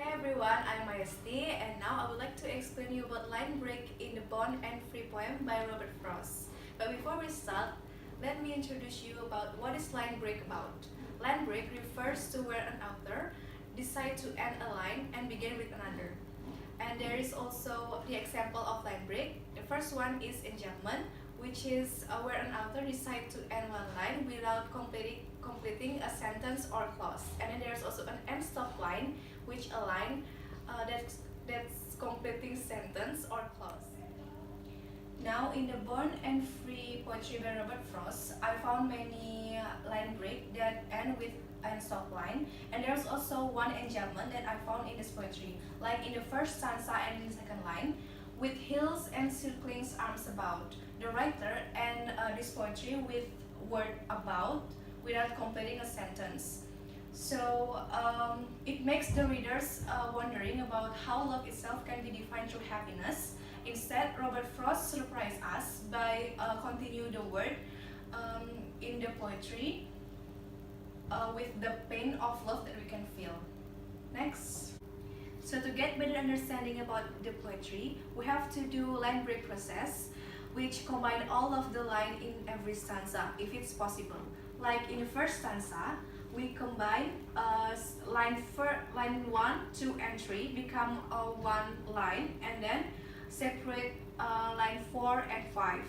Hi everyone, I'm Mayasti and now I would like to explain you about line break in the Born and Free poem by Robert Frost. But before we start, let me introduce you about what is line break about. Line break refers to where an author decides to end a line and begin with another. And there is also the example of line break. The first one is enjambment, which is where an author decides to end one line without completing a sentence or clause. And then there's also an end stop line, which a line that's completing sentence or clause. Now, in the Born and Free poetry by Robert Frost, I found many line break that end with and stop line, and there's also one enjambment that I found in this poetry, like in the first stanza and in the second line, with hills and circling arms about. The writer end this poetry with word about without completing a sentence. So it makes the readers wondering about how love itself can be defined through happiness. Instead, Robert Frost surprised us by continue the word in the poetry with the pain of love that we can feel. Next. So to get better understanding about the poetry, we have to do line break process, which combine all of the line in every stanza, if it's possible. Like in the first stanza, we combine line 1, 2, and 3 become one line, and then separate line 4 and 5.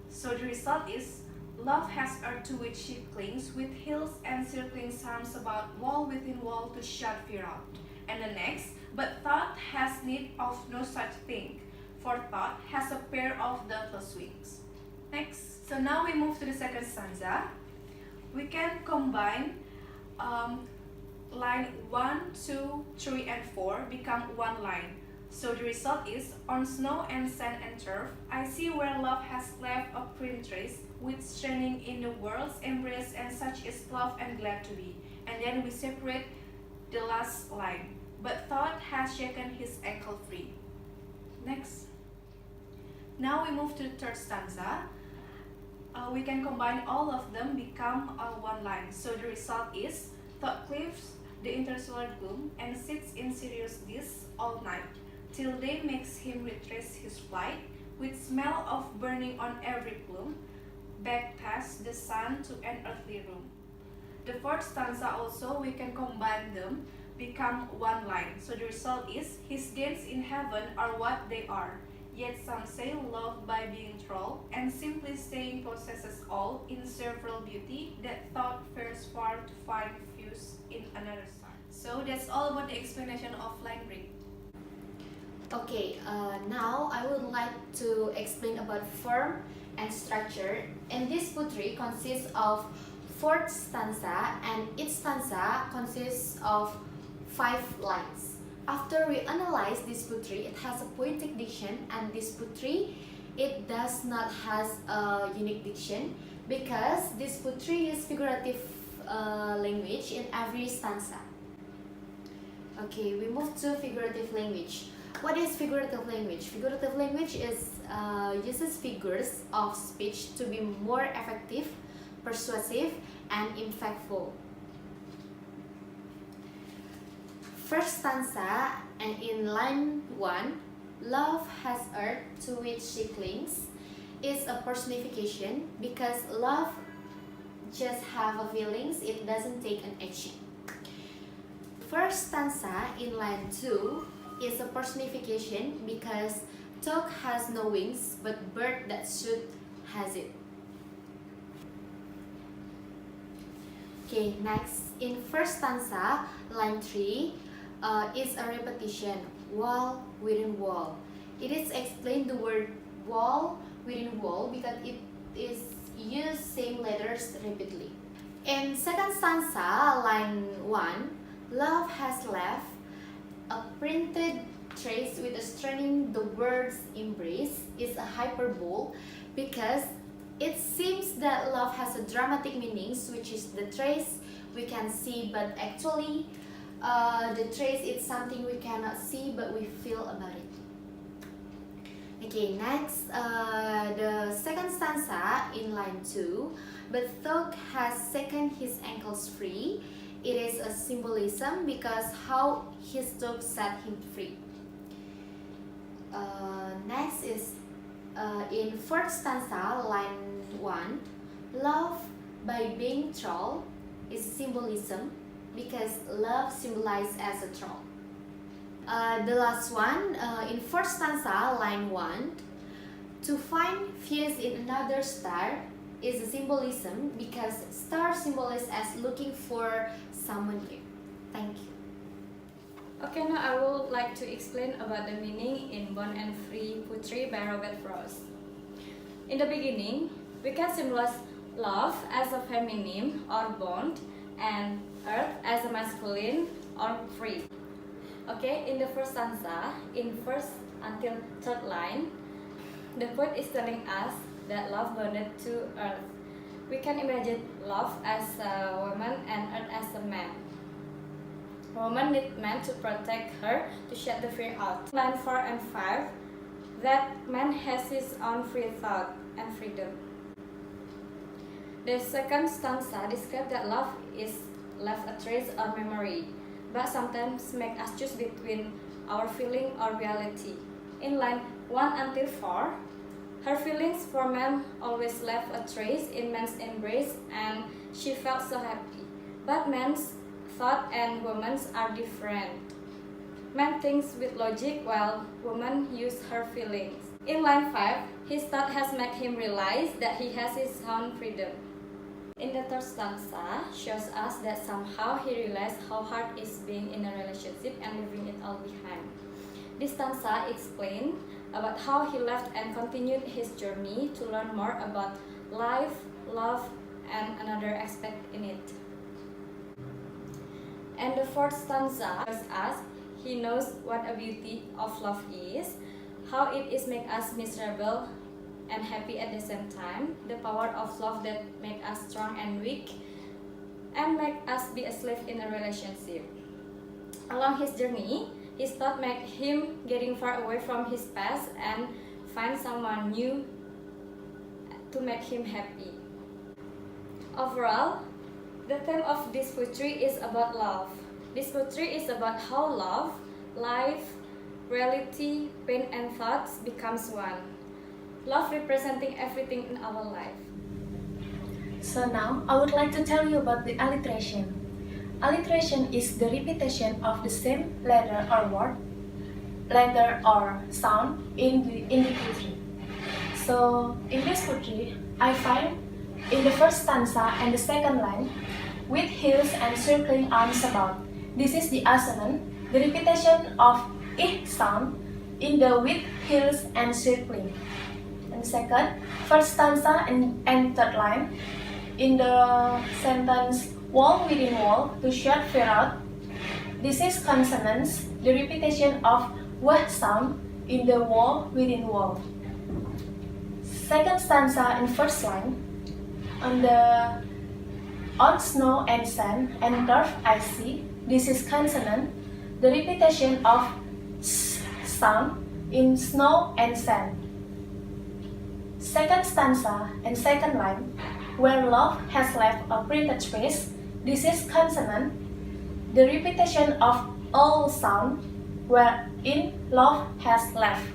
So the result is, love has earth to which she clings, with hills and circling arms about, wall within wall to shut fear out. And the next, but thought has need of no such thing, for thought has a pair of dauntless wings. Next. So now we move to the second stanza. We can combine line 1, 2, 3, and 4 become one line. So the result is, on snow and sand and turf, I see where love has left a print trace, with straining in the world's embrace, and such is love and glad to be. And then we separate the last line, but thought has shaken his ankle free. Next. Now we move to the third stanza. We can combine all of them become one line. So the result is, thought cleaves the interstellar gloom and sits in serious bliss all night, till day makes him retrace his flight, with smell of burning on every plume, back past the sun to an earthly room. The fourth stanza also, we can combine them, become one line. So the result is, his gains in heaven are what they are. Yet some say love by being thrall, and simply staying possesses all, in several beauty that thought fares far to find fuse in another star. So that's all about the explanation of line break. Okay, now I would like to explain about form and structure. And this poetry consists of 4 stanza, and each stanza consists of 5 lines. After we analyze this poetry, it has a poetic diction, and this poetry, it does not has a unique diction, because this poetry is figurative language in every stanza. Okay, we move to figurative language. What is figurative language? Figurative language is uses figures of speech to be more effective, persuasive, and impactful. First stanza, and in line 1, love has earth to which she clings, is a personification, because love just have a feelings, it doesn't take an action. First stanza in line 2 is a personification, because dog has no wings, but bird that should has it. Okay, next, in first stanza, line 3 is a repetition, wall within wall. It is explained the word wall within wall because it is used same letters repeatedly. In second stanza, line 1, love has left a printed trace with a straining the word's embrace is a hyperbole, because it seems that love has a dramatic meanings, which is the trace we can see, but actually the trace is something we cannot see but we feel about it. Okay, next, the second stanza in line 2, but Thog has shaken his ankles free, it is a symbolism because how his dog set him free. Next is in first stanza, line 1, love by being troll is symbolism because love symbolized as a troll. The last one, in first stanza, line 1, to find fuse in another star is a symbolism because star symbolizes as looking for someone new. Thank you. Okay, now I would like to explain about the meaning in Born and Free Putri by Robert Frost. In the beginning, we can symbolize love as a feminine or bond and earth as a masculine or free. Okay, in the first stanza, in first until third line, the poet is telling us that love bonded to earth. We can imagine love as a woman and earth as a man. Woman needs man to protect her, to shut the fear out. Line 4 and 5, that man has his own free thought and freedom. The second stanza describes that love is left a trace or memory, but sometimes make us choose between our feeling or reality. In line 1 until 4, her feelings for man always left a trace in man's embrace and she felt so happy. But man's thought and woman's are different. Man thinks with logic while woman use her feelings. In line 5, his thought has made him realize that he has his own freedom. In the third stanza, shows us that somehow he realized how hard it is being in a relationship and leaving it all behind. This stanza explains about how he left and continued his journey to learn more about life, love, and another aspect in it. And the fourth stanza shows us he knows what a beauty of love is, how it is make us miserable and happy at the same time, the power of love that make us strong and weak, and make us be a slave in a relationship. Along his journey, his thought made him getting far away from his past and find someone new to make him happy. Overall, the theme of this poetry is about love. This poetry is about how love, life, reality, pain and thoughts becomes one. Love representing everything in our life. So now, I would like to tell you about the alliteration. Alliteration is the repetition of the same letter or word, letter or sound in the poetry. So, in this poetry, I find in the first stanza and the second line, with heels and circling arms about. This is the assonant, the repetition of I sound in the with heels and circling. And second, first stanza and third line, in the sentence wall within wall to shut fear out. This is consonants, the repetition of w sound in the wall within wall. Second stanza in first line, on snow and sand and turf I see. This is consonant, the repetition of s sound in snow and sand. Second stanza and second line, where love has left a printed trace. This is consonant, the repetition of all sound, where in love has left.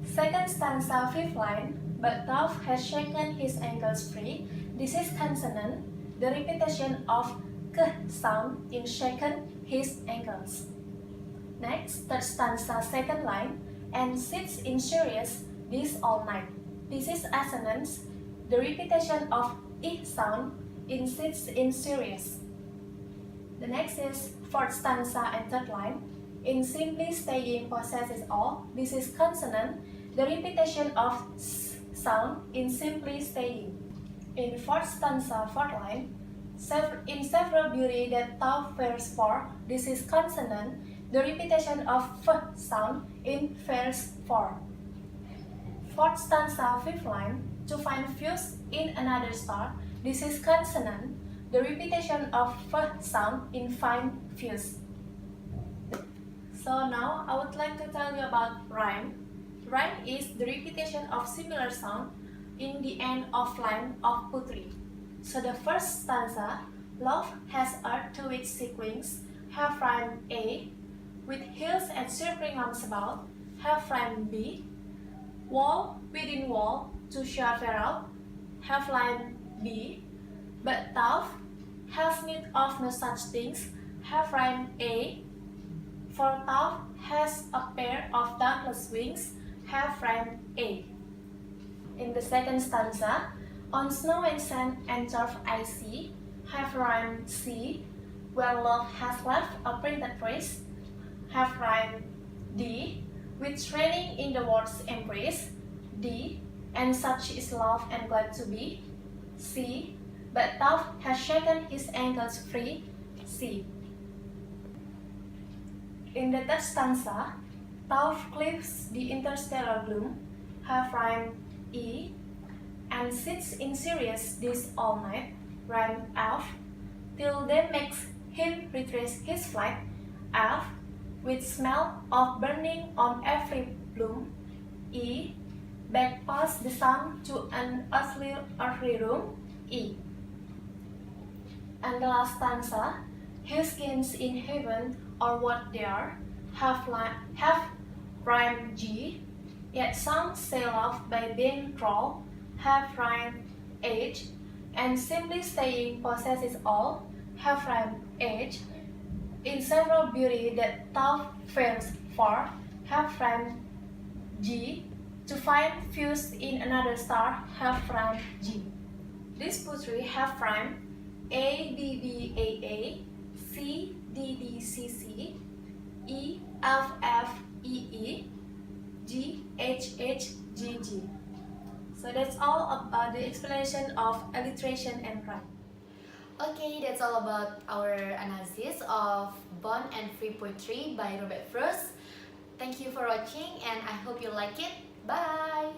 Second stanza, fifth line, but love has shaken his ankles free. This is consonant, the repetition of k sound in shaken his ankles. Next, third stanza, second line, and sits in serious this all night. This is assonance, the repetition of I sound in sits in serious. The next is fourth stanza and third line, in simply staying possesses all. This is consonant, the repetition of s sound in simply staying. In fourth stanza, fourth line, in several beauty that thou fairest for. This is consonant, the repetition of f sound in fairest for. Fourth stanza, fifth line, to find fuse in another star. This is consonant, the repetition of f sound in find fuse. So now I would like to tell you about rhyme. Rhyme is the repetition of similar sound in the end of line of poetry. So the first stanza, Love has two weak siblings, have rhyme A, with hills and circling rounds about, have rhyme B. Wall within wall, to shut out, have line B. But thou has need of no such things, have rhyme A. For thou has a pair of dauntless wings, have rhyme A. In the second stanza, on snow and sand and turf I see, have rhyme C. Where love has left a printed phrase, have rhyme D. With raining in the world's embrace, D. And such is love and glad to be, C. But thou has shaken his ankles free, C. In the third stanza, thou clips the interstellar gloom, have rhyme E. And sits in serious this all night, rhyme F. Till they makes him retrace his flight, F. With smell of burning on every bloom, E. Back past the sun to an earthly room, E. And the last stanza, his skins in heaven or what they are, have rhyme G. Yet some sail off by being troll, have rhyme H. And simply staying possesses all, have rhyme H. In several beauty that thou fails for, have rhyme G. To find fused in another star, have rhyme G. This poetry have rhyme A B B A A, C D D C C, E F F E E, G H H G G. So that's all about the explanation of alliteration and rhyme. Okay, that's all about our analysis of Bond and Free Poetry by Robert Frost. Thank you for watching and I hope you like it. Bye!